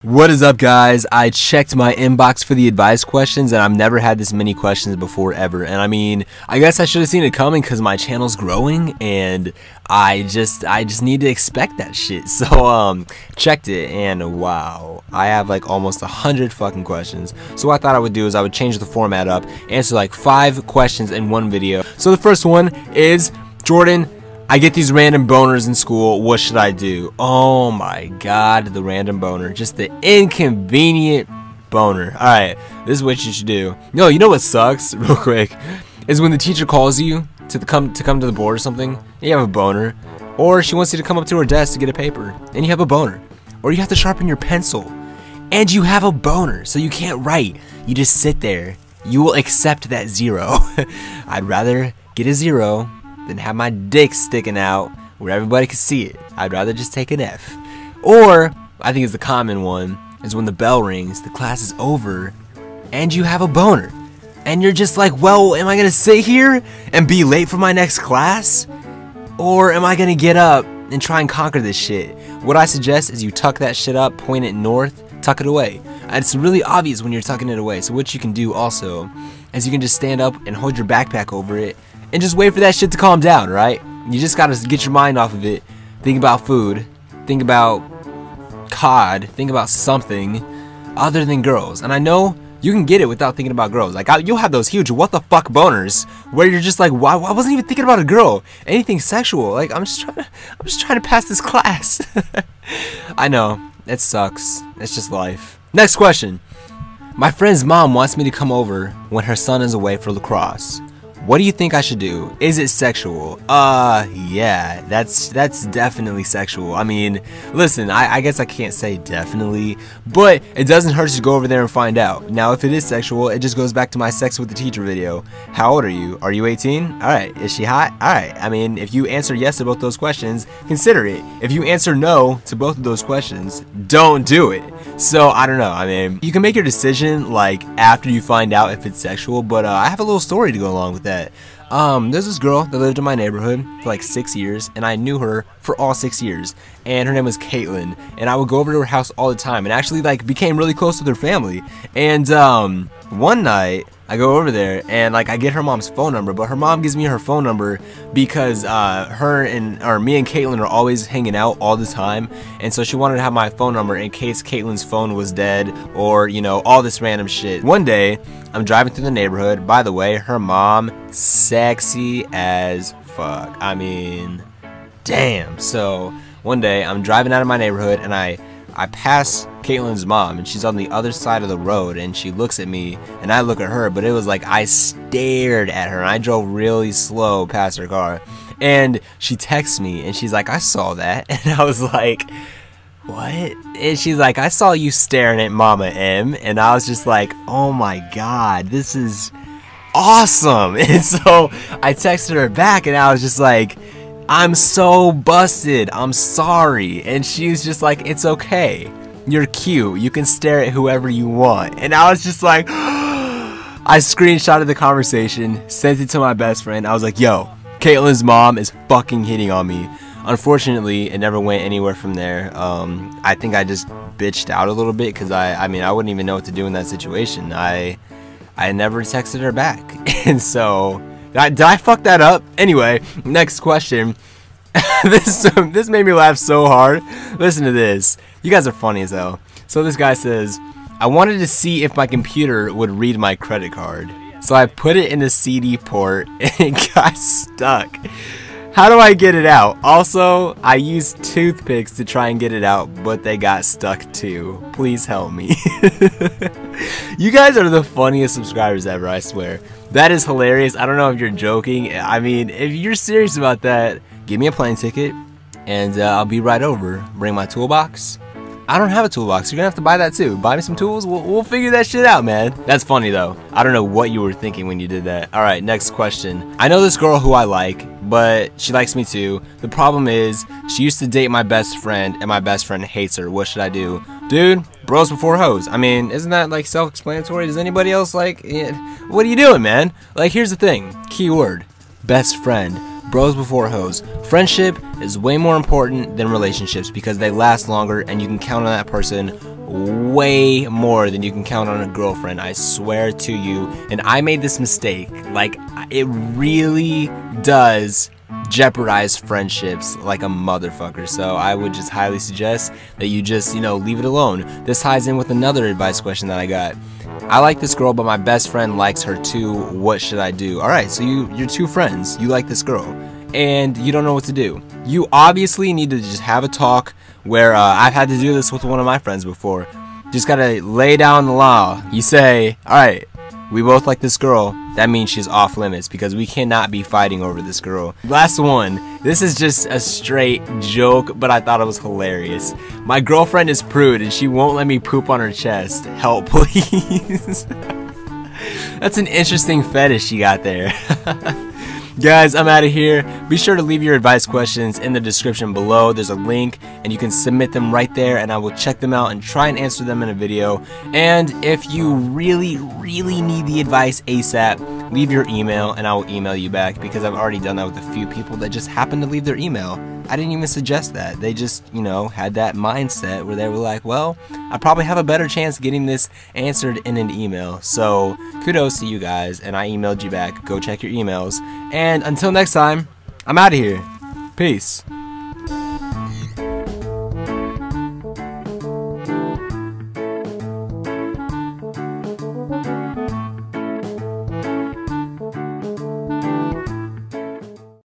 What is up, guys? I checked my inbox for the advice questions and I've never had this many questions before ever. And I mean, I guess I should have seen it coming because my channel's growing and I just need to expect that shit. So checked it and wow, I have like almost 100 fucking questions. So what I thought I would do is I would change the format up, answer like 5 questions in one video. So the first one is, Jordan, I get these random boners in school, what should I do? Oh my god, the random boner. Just the inconvenient boner. Alright, this is what you should do. No, you know what sucks, real quick, is when the teacher calls you to come to the board or something, and you have a boner. Or she wants you to come up to her desk to get a paper, and you have a boner. Or you have to sharpen your pencil, and you have a boner, so you can't write. You just sit there. You will accept that 0. I'd rather get a 0 than have my dick sticking out where everybody can see it. I'd rather just take an F. Or, I think it's the common one, is when the bell rings, the class is over, and you have a boner. And you're just like, well, am I gonna sit here and be late for my next class? Or am I gonna get up and try and conquer this shit? What I suggest is you tuck that shit up, point it north, tuck it away. And it's really obvious when you're tucking it away. So what you can do also is you can just stand up and hold your backpack over it and just wait for that shit to calm down, right? You just gotta get your mind off of it. Think about food. Think about COD. Think about something other than girls. And I know you can get it without thinking about girls. Like, you'll have those huge what the fuck boners where you're just like, why? I wasn't even thinking about a girl. Anything sexual. Like, I'm just trying to pass this class. I know. It sucks. It's just life. Next question. My friend's mom wants me to come over when her son is away for lacrosse. What do you think I should do? Is it sexual? Yeah, that's definitely sexual. I mean, listen, I guess I can't say definitely, but it doesn't hurt to go over there and find out. Now, if it is sexual, it just goes back to my sex with the teacher video. How old are you? Are you 18? Alright, is she hot? Alright, I mean, if you answer yes to both those questions, consider it. If you answer no to both of those questions, don't do it. So, I don't know, I mean, you can make your decision, like, after you find out if it's sexual, but I have a little story to go along with that. There's this girl that lived in my neighborhood for like 6 years, and I knew her for all 6 years, and her name was Caitlin, and I would go over to her house all the time, and actually like became really close with her family. And one night I go over there and like I get her mom's phone number, but her mom gives me her phone number because me and Caitlin are always hanging out all the time, and so she wanted to have my phone number in case Caitlin's phone was dead or, you know, all this random shit. One day I'm driving through the neighborhood. By the way, her mom, sexy as fuck. I mean, damn. So one day I'm driving out of my neighborhood and I pass Caitlin's mom, and she's on the other side of the road, and she looks at me and I look at her, but it was like I stared at her and I drove really slow past her car, and she texts me and she's like, I saw that. And I was like, what? And she's like, I saw you staring at Mama M. And I was just like, oh my god, this is awesome. And so I texted her back and I was just like, I'm so busted, I'm sorry. And she was just like, it's okay, you're cute, you can stare at whoever you want. And I was just like, I screenshotted the conversation, sent it to my best friend. I was like, yo, Caitlin's mom is fucking hitting on me. Unfortunately, it never went anywhere from there. I think I just bitched out a little bit because I mean, I wouldn't even know what to do in that situation. I never texted her back. And so, did I fuck that up? Anyway, next question. This made me laugh so hard. Listen to this. You guys are funny as hell. So this guy says, I wanted to see if my computer would read my credit card. So I put it in the CD port and it got stuck. How do I get it out? Also, I used toothpicks to try and get it out, but they got stuck too. Please help me. You guys are the funniest subscribers ever, I swear. That is hilarious. I don't know if you're joking. I mean, if you're serious about that, give me a plane ticket and I'll be right over. Bring my toolbox. I don't have a toolbox. You're gonna have to buy that too. Buy me some tools. We'll figure that shit out, man. That's funny though. I don't know what you were thinking when you did that. Alright, next question. I know this girl who I like, but she likes me too. The problem is, she used to date my best friend, and my best friend hates her. What should I do? Dude, bros before hoes. I mean, isn't that like self-explanatory? Does anybody else like, what are you doing, man? Like, here's the thing. Keyword, best friend. bros before hoes. Friendship is way more important than relationships because they last longer and you can count on that person way more than you can count on a girlfriend. I swear to you. And I made this mistake. Like, it really does jeopardize friendships like a motherfucker. So I would just highly suggest that you just, leave it alone. This ties in with another advice question that I got. I like this girl, but my best friend likes her too. What should I do? Alright, so you're two friends. You like this girl and you don't know what to do. You obviously need to just have a talk where I've had to do this with one of my friends before. Just gotta lay down the law. You say, alright, we both like this girl. That means she's off limits because we cannot be fighting over this girl. Last one. This is just a straight joke, but I thought it was hilarious. My girlfriend is prude and she won't let me poop on her chest. Help, please. That's an interesting fetish you got there. Guys, I'm out of here. Be sure to leave your advice questions in the description below. There's a link and you can submit them right there and I will check them out and try and answer them in a video. And if you really need the advice ASAP, leave your email and I will email you back because I've already done that with a few people that just happened to leave their email. I didn't even suggest that. They just, had that mindset where they were like, well, I probably have a better chance getting this answered in an email. So kudos to you guys and I emailed you back. Go check your emails. And until next time, I'm out of here. Peace.